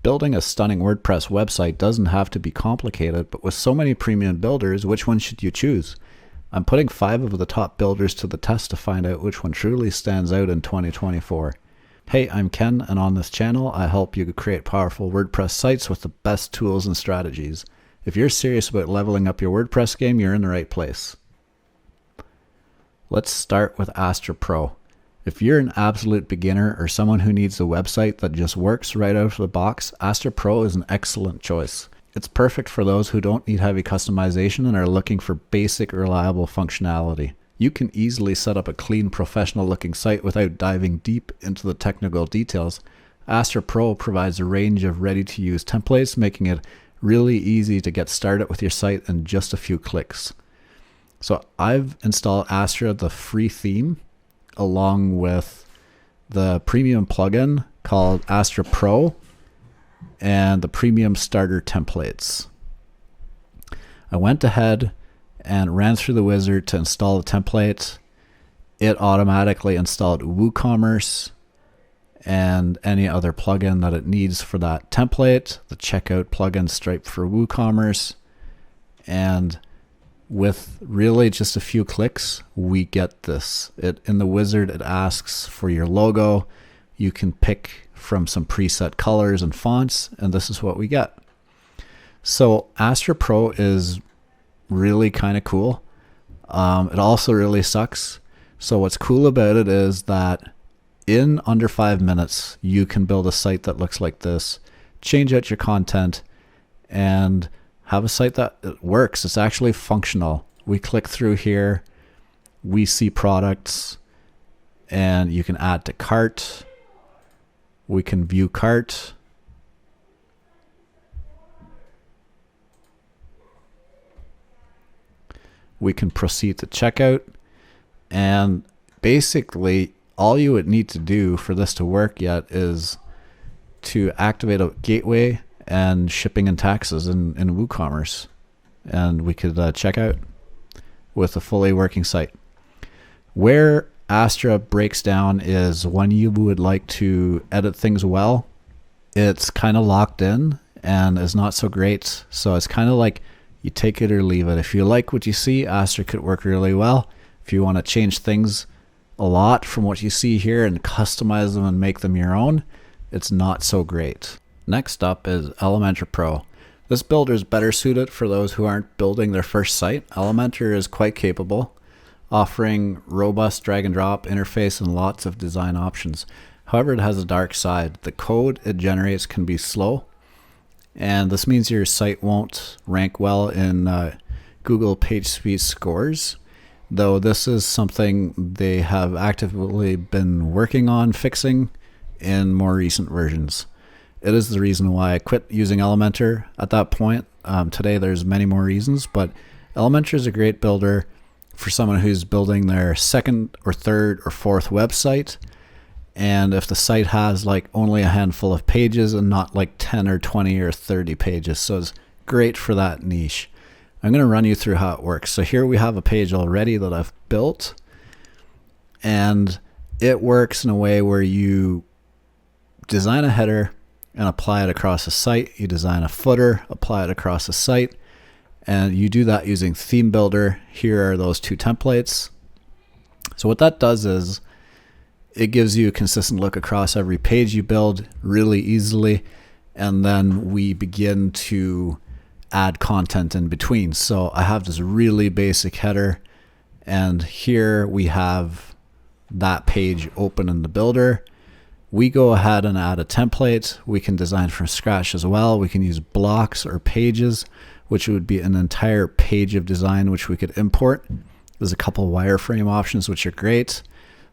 Building a stunning WordPress website doesn't have to be complicated, but with so many premium builders, which one should you choose? I'm putting 5 of the top builders to the test to find out which one truly stands out in 2024. Hey, I'm Ken, and on this channel, I help you create powerful WordPress sites with the best tools and strategies. If you're serious about leveling up your WordPress game, you're in the right place. Let's start with Astra Pro. If you're an absolute beginner or someone who needs a website that just works right out of the box, Astra Pro is an excellent choice. It's perfect for those who don't need heavy customization and are looking for basic, reliable functionality. You can easily set up a clean, professional-looking site without diving deep into the technical details. Astra Pro provides a range of ready-to-use templates, making it really easy to get started with your site in just a few clicks. So I've installed Astra, the free theme, along with the premium plugin called Astra Pro and the premium starter templates. I went ahead and ran through the wizard to install the template. It automatically installed WooCommerce and any other plugin that it needs for that template, the checkout plugin Stripe for WooCommerce, and with really just a few clicks, we get this. In the wizard, it asks for your logo. You can pick from some preset colors and fonts, and this is what we get. So Astra Pro is really kind of cool. It also really sucks. So what's cool about it is that in under 5 minutes, you can build a site that looks like this, change out your content, and have a site that works. It's actually functional. We click through here, we see products, and you can add to cart. We can view cart. We can proceed to checkout. And basically, all you would need to do for this to work yet is to activate a gateway and shipping and taxes in WooCommerce, and we could check out with a fully working site. Where Astra breaks down is when you would like to edit things well, it's kind of locked in and is not so great. So it's kind of like you take it or leave it. If you like what you see, Astra could work really well. If you want to change things a lot from what you see here and customize them and make them your own, it's not so great. Next up is Elementor Pro. This builder is better suited for those who aren't building their first site. Elementor is quite capable, offering robust drag and drop interface and lots of design options. However, it has a dark side. The code it generates can be slow, and this means your site won't rank well in Google PageSpeed scores, though this is something they have actively been working on fixing in more recent versions. It is the reason why I quit using Elementor at that point. Today there's many more reasons, but Elementor is a great builder for someone who's building their second or third or fourth website. And if the site has like only a handful of pages and not like 10 or 20 or 30 pages. So it's great for that niche. I'm going to run you through how it works. So here we have a page already that I've built, and it works in a way where you design a header and apply it across a site. You design a footer, apply it across a site, and you do that using Theme Builder. Here are those 2 templates. So what that does is it gives you a consistent look across every page you build really easily, and then we begin to add content in between. So I have this really basic header, and here we have that page open in the builder. We go ahead and add a template. We can design from scratch as well. We can use blocks or pages, which would be an entire page of design which we could import. There's a couple wireframe options which are great,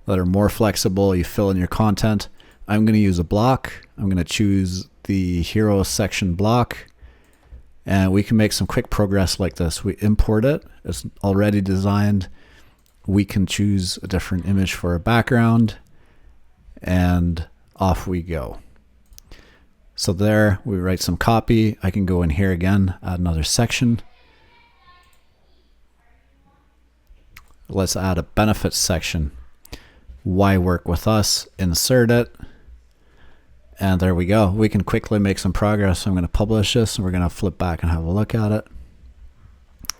that are more flexible. You fill in your content. I'm going to use a block. I'm going to choose the hero section block, and we can make some quick progress like this. We import it. It's already designed. We can choose a different image for a background, and off we go. So there, we write some copy. I can go in here again, add another section. Let's add a benefits section. Why work with us? Insert it. And there we go. We can quickly make some progress. So I'm going to publish this and we're going to flip back and have a look at it.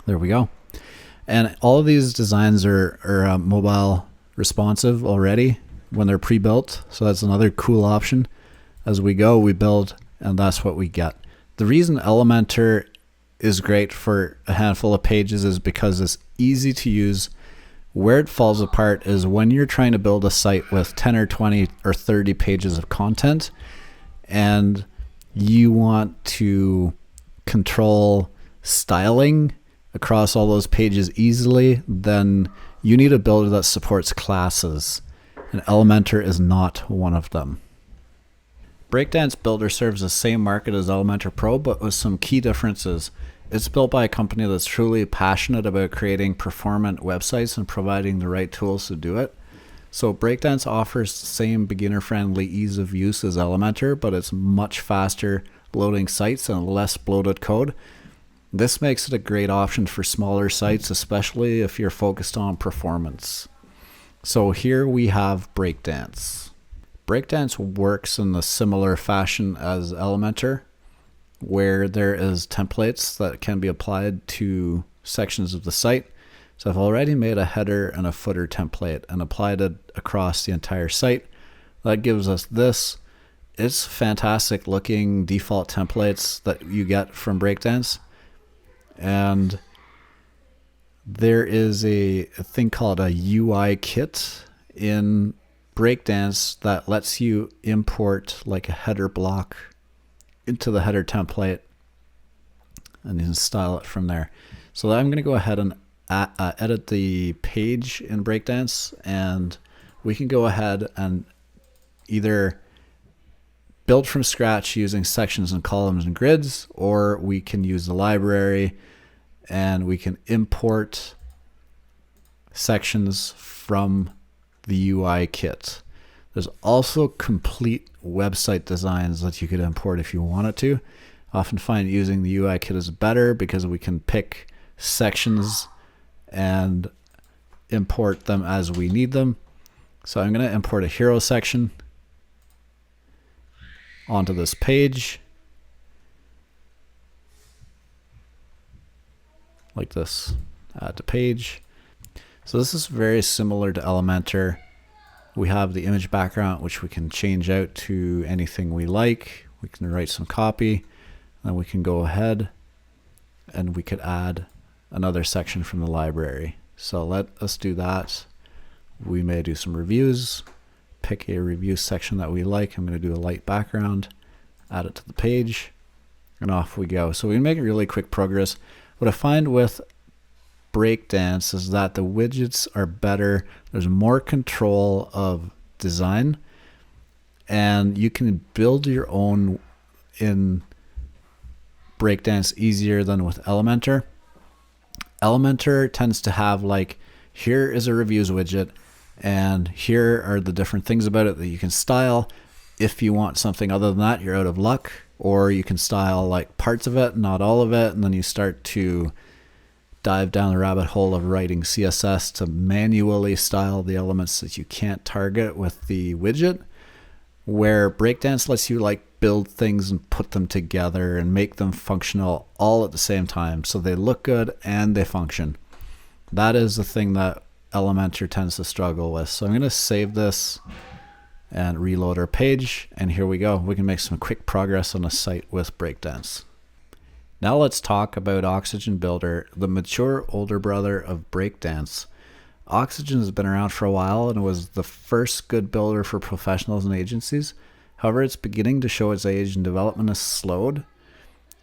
There we go. And all of these designs are mobile responsive already when they're pre-built. So that's another cool option. As we go, we build, and that's what we get. The reason Elementor is great for a handful of pages is because it's easy to use. Where it falls apart is when you're trying to build a site with 10 or 20 or 30 pages of content and you want to control styling across all those pages easily, then you need a builder that supports classes, and Elementor is not one of them. Breakdance Builder serves the same market as Elementor Pro, but with some key differences. It's built by a company that's truly passionate about creating performant websites and providing the right tools to do it. So Breakdance offers the same beginner-friendly ease of use as Elementor, but it's much faster loading sites and less bloated code. This makes it a great option for smaller sites, especially if you're focused on performance. So here we have Breakdance. Breakdance works in a similar fashion as Elementor, where there is templates that can be applied to sections of the site. So I've already made a header and a footer template and applied it across the entire site. That gives us this. It's fantastic looking default templates that you get from Breakdance. And there is a thing called a UI kit in Breakdance that lets you import like a header block into the header template and you can style it from there. So I'm going to go ahead and edit the page in Breakdance, and we can go ahead and either build from scratch using sections and columns and grids, or we can use the library and we can import sections from the UI kit. There's also complete website designs that you could import if you wanted to. I often find using the UI kit is better because we can pick sections and import them as we need them. So I'm going to import a hero section onto this page like this. Add to page. So this is very similar to Elementor. We have the image background, which we can change out to anything we like. We can write some copy, and we can go ahead and we could add another section from the library. So let us do that. We may do some reviews, pick a review section that we like. I'm going to do a light background, add it to the page, and off we go. So we make really quick progress. What I find with Breakdance is that the widgets are better. There's more control of design, and you can build your own in Breakdance easier than with Elementor. Elementor tends to have like, here is a reviews widget, and here are the different things about it that you can style. If you want something other than that, you're out of luck. Or you can style like parts of it, not all of it, and then you start to dive down the rabbit hole of writing CSS to manually style the elements that you can't target with the widget, where Breakdance lets you like build things and put them together and make them functional all at the same time, so they look good and they function. That is the thing that Elementor tends to struggle with. So I'm going to save this and reload our page, and here we go. We can make some quick progress on a site with Breakdance. Now let's talk about Oxygen Builder, the mature older brother of Breakdance. Oxygen has been around for a while and was the first good builder for professionals and agencies. However, it's beginning to show its age and development has slowed.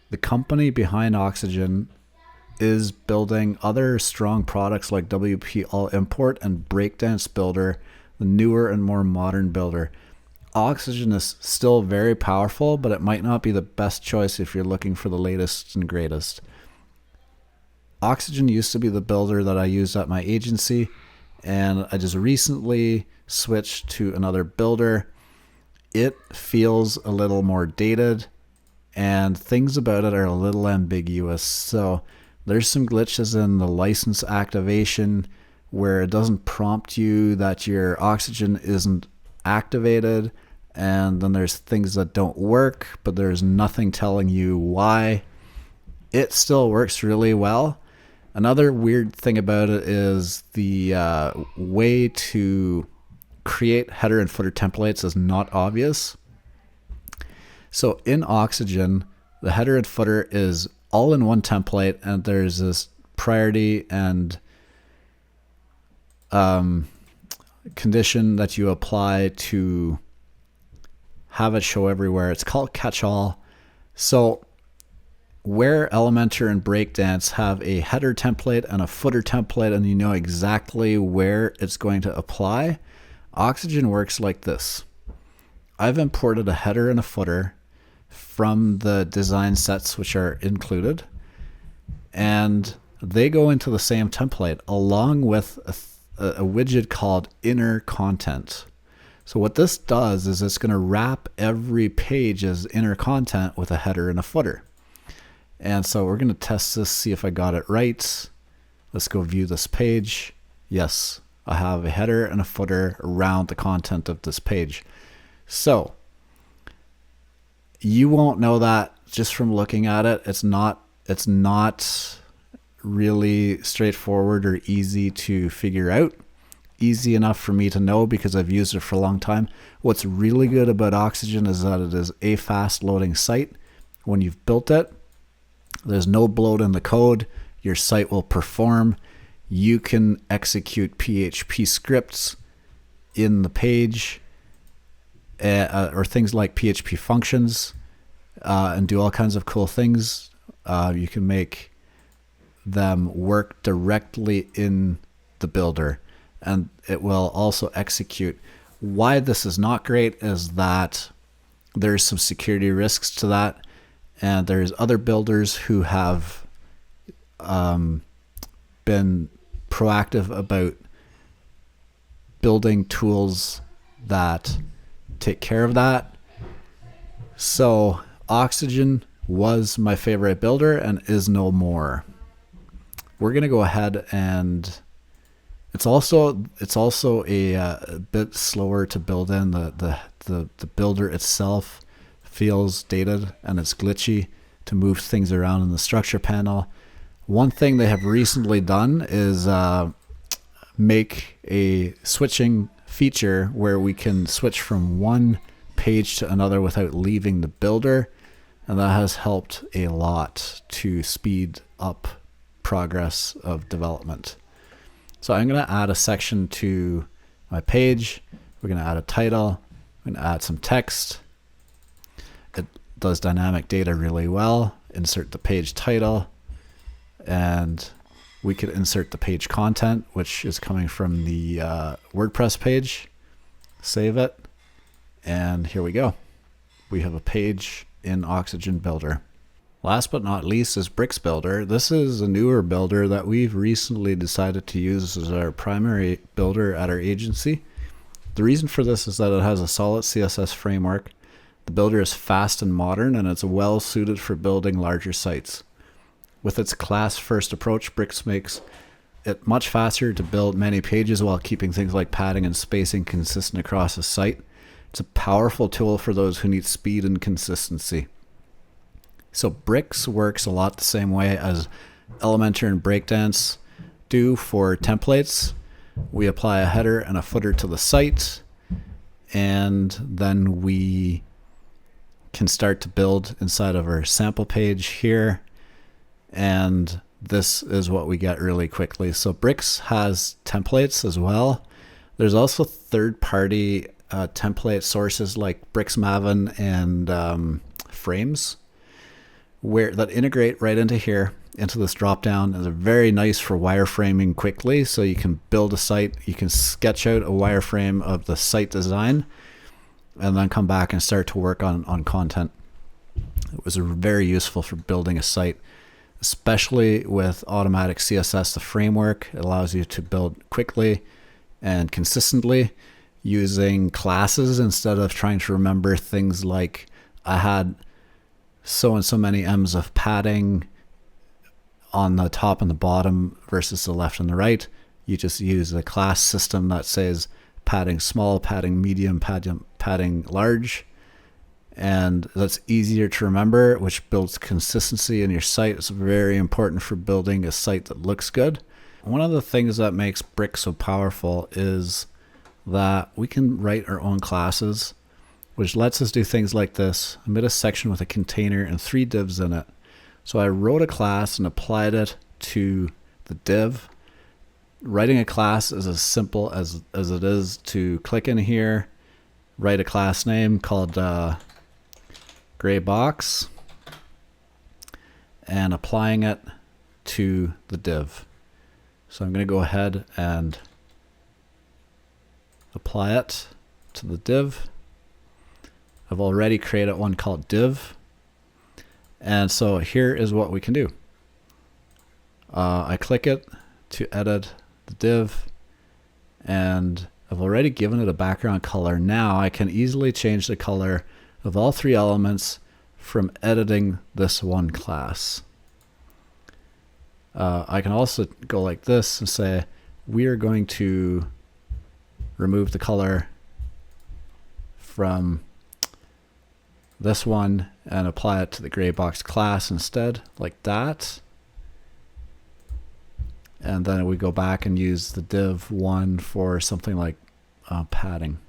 The company behind Oxygen is building other strong products like WP All Import and Breakdance Builder, the newer and more modern builder. Oxygen is still very powerful, but it might not be the best choice if you're looking for the latest and greatest. Oxygen used to be the builder that I used at my agency, and I just recently switched to another builder. It feels a little more dated, and things about it are a little ambiguous. So there's some glitches in the license activation where it doesn't prompt you that your Oxygen isn't activated, and then there's things that don't work, but there's nothing telling you why. It still works really well. Another weird thing about it is the way to create header and footer templates is not obvious. So in Oxygen, the header and footer is all in one template, and there's this priority and condition that you apply to have it show everywhere. It's called catch-all. So where Elementor and Breakdance have a header template and a footer template, and you know exactly where it's going to apply, Oxygen works like this. I've imported a header and a footer from the design sets which are included, and they go into the same template along with a widget called inner content. So what this does is it's going to wrap every page's inner content with a header and a footer. And so we're going to test this, see if I got it right. Let's go view this page. Yes, I have a header and a footer around the content of this page. So you won't know that just from looking at it. It's not really straightforward or easy to figure out. Easy enough for me to know because I've used it for a long time. What's really good about Oxygen is that it is a fast loading site. When you've built it, there's no bloat in the code. Your site will perform. You can execute PHP scripts in the page or things like PHP functions and do all kinds of cool things. You can make them work directly in the builder, and it will also execute. Why this is not great is that there's some security risks to that, and there's other builders who have been proactive about building tools that take care of that. So Oxygen was my favorite builder and is no more. We're going to go ahead, and it's also a bit slower to build in. The builder itself feels dated and it's glitchy to move things around in the structure panel. One thing they have recently done is make a switching feature where we can switch from one page to another without leaving the builder, and that has helped a lot to speed up progress of development. So I'm going to add a section to my page. We're going to add a title. I'm going to add some text. It does dynamic data really well. Insert the page title, and we could insert the page content, which is coming from the WordPress page. Save it, and here we go. We have a page in Oxygen Builder. Last but not least is Bricks Builder. This is a newer builder that we've recently decided to use as our primary builder at our agency. The reason for this is that it has a solid CSS framework. The builder is fast and modern, and it's well suited for building larger sites. With its class-first approach, Bricks makes it much faster to build many pages while keeping things like padding and spacing consistent across a site. It's a powerful tool for those who need speed and consistency. So Bricks works a lot the same way as Elementor and Breakdance do for templates. We apply a header and a footer to the site, and then we can start to build inside of our sample page here. And this is what we get really quickly. So Bricks has templates as well. There's also third-party template sources like Bricks Maven and Frames, where that integrate right into here, into this drop down. And they're very nice for wireframing quickly. So you can build a site, you can sketch out a wireframe of the site design, and then come back and start to work on content. It was very useful for building a site, especially with automatic CSS, the framework. It allows you to build quickly and consistently using classes instead of trying to remember things like I had so and so many M's of padding on the top and the bottom versus the left and the right. You just use the class system that says padding small, padding medium, padding large. And that's easier to remember, which builds consistency in your site. It's very important for building a site that looks good. One of the things that makes Brick so powerful is that we can write our own classes, which lets us do things like this. I made a section with a container and 3 divs in it. So I wrote a class and applied it to the div. Writing a class is as simple as it is to click in here, write a class name called gray box, and applying it to the div. So I'm going to go ahead and apply it to the div. I've already created one called div. And so here is what we can do. I click it to edit the div, and I've already given it a background color. Now I can easily change the color of all 3 elements from editing this one class. I can also go like this and say, we are going to remove the color from this one and apply it to the gray box class instead, like that. And then we go back and use the div one for something like padding.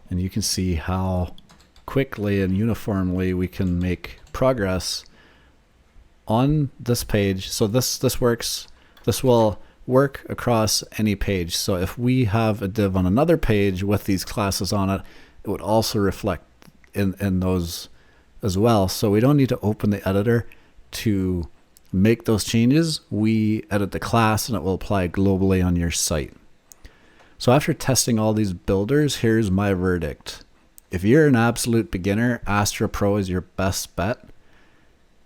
And you can see how quickly and uniformly we can make progress on this page. So this works. This will work across any page. So if we have a div on another page with these classes on it, it would also reflect in those as well. So we don't need to open the editor to make those changes. We edit the class and it will apply globally on your site. So after testing all these builders, here's my verdict. If you're an absolute beginner, Astra Pro is your best bet.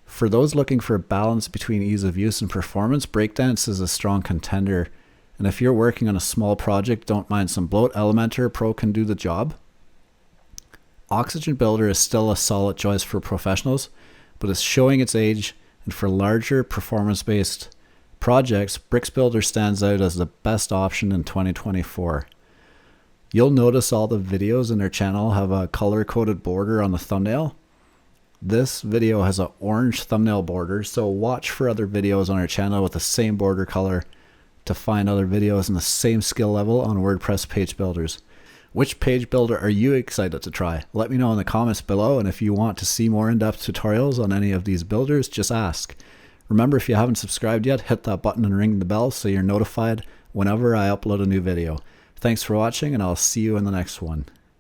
For those looking for a balance between ease of use and performance, Breakdance is a strong contender. And if you're working on a small project, don't mind some bloat, Elementor Pro can do the job. Oxygen Builder is still a solid choice for professionals, but it's showing its age, and for larger performance-based projects, Bricks Builder stands out as the best option in 2024. You'll notice all the videos in their channel have a color-coded border on the thumbnail. This video has an orange thumbnail border, so watch for other videos on our channel with the same border color to find other videos in the same skill level on WordPress page builders. Which page builder are you excited to try? Let me know in the comments below, and if you want to see more in-depth tutorials on any of these builders, just ask. Remember, if you haven't subscribed yet, hit that button and ring the bell so you're notified whenever I upload a new video. Thanks for watching, and I'll see you in the next one.